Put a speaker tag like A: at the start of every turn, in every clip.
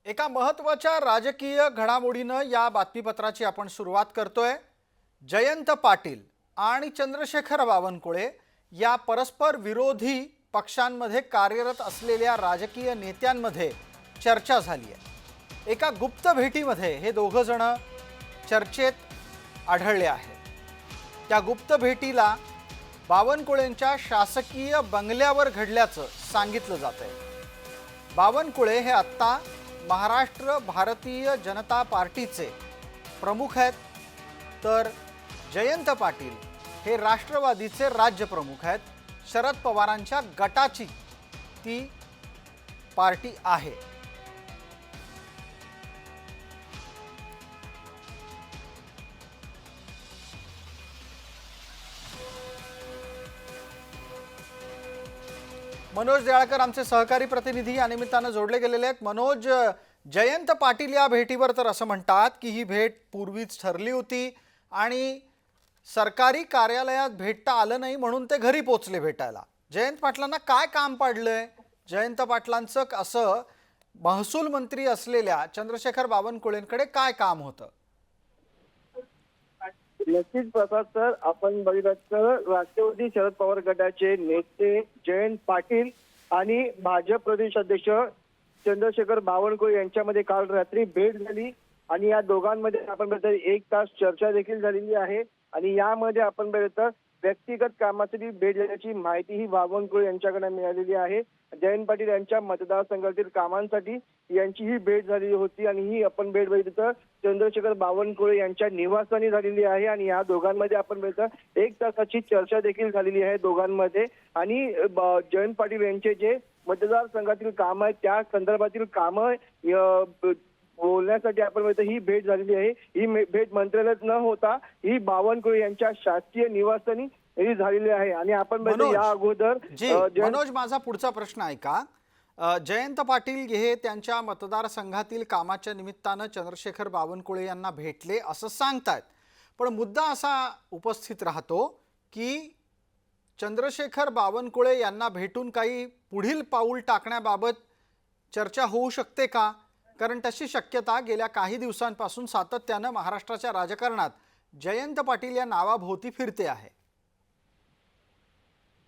A: एका महत्त्वाच्या राजकीय घडामोडीनं या बातमीपत्राची आपण सुरुवात करतोय। जयंत पाटील आणि चंद्रशेखर बावनकुळे या परस्पर विरोधी पक्षांमध्ये कार्यरत असलेल्या राजकीय नेत्यांमध्ये चर्चा झाली आहे। एका गुप्त भेटीमध्ये हे दोघं जण चर्चेत आढळले आहेत। त्या गुप्त भेटीला बावनकुळेंच्या शासकीय बंगल्यावर घडल्याचं सांगितलं जातंय। बावनकुळे हे आत्ता महाराष्ट्र भारतीय जनता पार्टीचे प्रमुख आहेत, तर जयंत पाटील हे राष्ट्रवादीचे राज्य प्रमुख आहेत। शरद पवारांच्या गटाची ती पार्टी आहे। मनोज देळकर आमचे सहकारी प्रतिनिधी या निमित्तानं जोडले गेलेले आहेत। मनोज, जयंत पाटील या भेटीवर तर असं म्हणतात की ही भेट पूर्वीच ठरली होती आणि सरकारी कार्यालयात भेटता आलं नाही म्हणून ते घरी पोहोचले भेटायला। जयंत पाटलांना काय काम पडलंय? जयंत पाटलांचं असं महसूल मंत्री असलेल्या चंद्रशेखर बावनकुळेंकडे काय काम होतं?
B: नक्कीच प्रसाद सर, आपण बघितलं तर राष्ट्रवादी शरद पवार गटाचे नेते जयंत पाटील आणि भाजप प्रदेश अध्यक्ष चंद्रशेखर बावनकुळे यांच्यामध्ये काल रात्री भेट झाली आणि या दोघांमध्ये आपण बघितलं 1 तास चर्चा देखील झालेली आहे आणि यामध्ये आपण बघितलं व्यक्तिगत कामासाठी भेट झाल्याची माहिती ही बावनकुळे यांच्याकडे मिळालेली आहे। जयंत पाटील यांच्या मतदारसंघातील कामांसाठी यांची ही भेट झालेली होती आणि ही आपण भेट बघितलं चंद्रशेखर बावनकुळे यांच्या निवासस्थानी झालेली आहे आणि या दोघांमध्ये आपण बघितलं 1 तासाची चर्चा देखील झालेली आहे दोघांमध्ये आणि जयंत पाटील यांचे जे मतदारसंघातील काम आहेत त्या संदर्भातील कामं बोलण्यासाठी आपण बघितलं ही भेट झालेली आहे। ही भेट मंत्रालयात न होता ही बावनकुळे यांच्या शासकीय निवासस्थानी ही झालेली आहे आणि आपण बघितलं या अगोदर
A: मनोज, माझा पुढचा प्रश्न ऐका। जयंत पाटील हे त्यांच्या मतदारसंघातील कामाच्या निमित्तानं चंद्रशेखर बावनकुळे यांना भेटले असं सांगतात, पण मुद्दा असा उपस्थित राहतो की चंद्रशेखर बावनकुळे यांना भेटून काही पुढील पाऊल टाकण्याबाबत चर्चा होऊ शकते का? कारण तशी शक्यता गेल्या काही दिवसांपासून सातत्यानं महाराष्ट्राच्या राजकारणात जयंत पाटील या नावाभोवती फिरते आहे।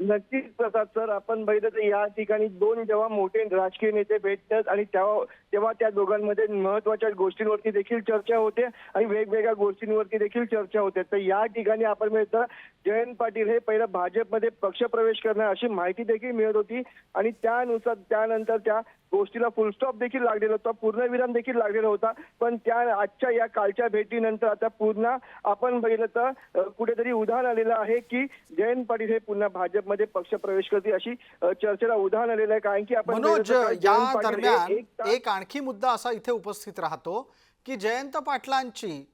B: नक्कीच प्रसाद सर, आपण बघितलं तर या ठिकाणी दोन जेव्हा मोठे राजकीय नेते भेटतात आणि तेव्हा त्या दोघांमध्ये महत्वाच्या गोष्टींवरती देखील चर्चा होते आणि वेगवेगळ्या गोष्टींवरती देखील चर्चा होते। तर या ठिकाणी आपण बघितलं जयंत पाटील हे पहिला भाजपमध्ये पक्षप्रवेश करणार अशी माहिती देखील मिळत होती आणि त्यानंतर त्या गोष्टीला फुलस्टॉप देखील लागलेला होता, पूर्णविराम देखील लागलेला होता। पण आजच्या या कालच्या भेटीनंतर आता पुन्हा आपण बघितलं तर कुठेतरी उधाण आलेलं आहे की जयंत पाटील हे पुन्हा भाजपमध्ये पक्षप्रवेश करतील अशी चर्चेला उधाण आलेलं आहे। कारण की आपण
A: मनोज, या दरम्यान एक आणखी मुद्दा असा इथे उपस्थित राहतो की जयंत पाटलांची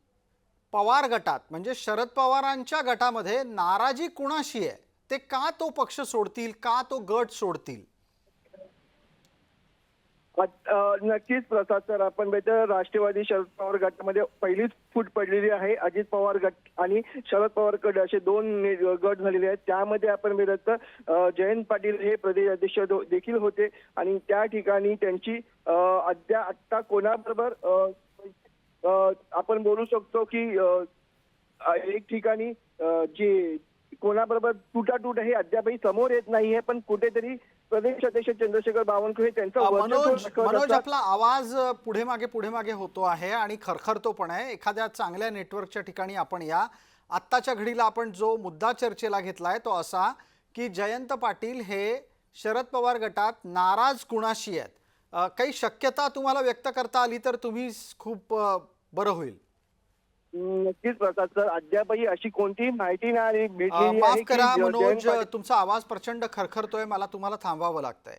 A: पवार गटात म्हणजे शरद पवारांच्या गटामध्ये नाराजी कुणाशी आहे? ते का तो पक्ष सोडतील, का तो गट सोडतील?
B: नक्कीच प्रसाद सर, आपण बघितलं राष्ट्रवादी शरद पवार गटामध्ये पहिलीच फूट पडलेली आहे। अजित पवार गट आणि शरद पवार गट असे दोन गट झालेले आहेत। त्यामध्ये आपण बघितलं जयंत पाटील हे प्रदेश अध्यक्ष देखील होते आणि त्या ठिकाणी त्यांची आत्ता कोणाबरोबर आपण बोलू शकतो की एक ठिकाणी जे कोणाबरोबर तुटातूट हे अद्यापही समोर येत नाहीये, पण कुठेतरी प्रदेश अध्यक्ष चंद्रशेखर बावनकुळे त्यांचा
A: मनोज, आपला आवाज पुढे मागे होतो आहे आणि खरखरतो पण आहे। एखाद्या चांगल्या नेटवर्कच्या ठिकाणी आपण या। आत्ताच्या घडीला आपण जो मुद्दा चर्चेला घेतलाय तो असा की जयंत पाटील हे शरद पवार गटात नाराज कुणाशी आहेत? काही शक्यता तुम्हाला व्यक्त करता आली तर तुम्ही खूप बरं होईल।
B: नक्कीच प्रसाद सर, अद्यापही अशी कोणतीही माहिती नाही
A: माफ करा मनोज, तुमचा आवाज प्रचंड खरखरतोय, मला तुम्हाला थांबवावं लागतंय।